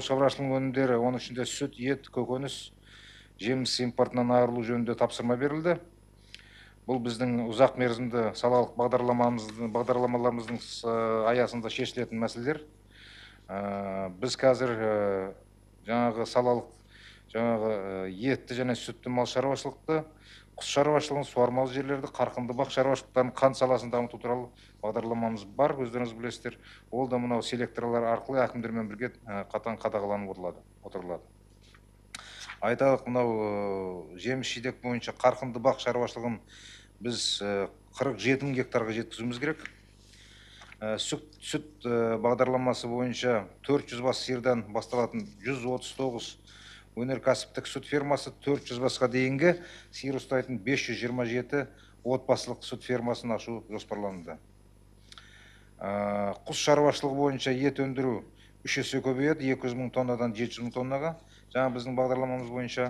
ауыл шаруашылығы өнімдері, оның ішінде сүт, ет, көкөніс, жеміс импортынан айырылу жөнінде тапсырма берілді. Бұл біздің ұзақ мерзімді салалық бағдарламаларымыздың аясында шешілетін мәселелер. Біз қазір жаңағы салалық етті және сүтті мал шаруашылықты, құс шаруашылығын, суармалы жерлерді, қарқынды бақ шаруашылықтарын, қант саласын дамыту туралы бағдарламамыз бар, өздеріңіз білесіздер. Ол да мынау селекторлар арқылы әкімдермен бірге қатаң қадағаланып отырылады. Айталық, мынау жеміс жидек бойынша қарқынды бақ шаруашылығын біз 47 мың гектарға жеткізуіміз керек. Сүт бағдарламасы бойынша 400 бас сиырдан басталатын 139 өнеркәсіптік сүт фермасы, 400 басқа дейінгі сиыр ұстайтын 527 отбасылық сүт фермасын ашу жоспарланды. Құс шаруашылығы бойынша ет өндіру 3 есе көбейеді, 200 мың тоннадан 700 мың тоннаға. Жаңа біздің бағдарламамыз бойынша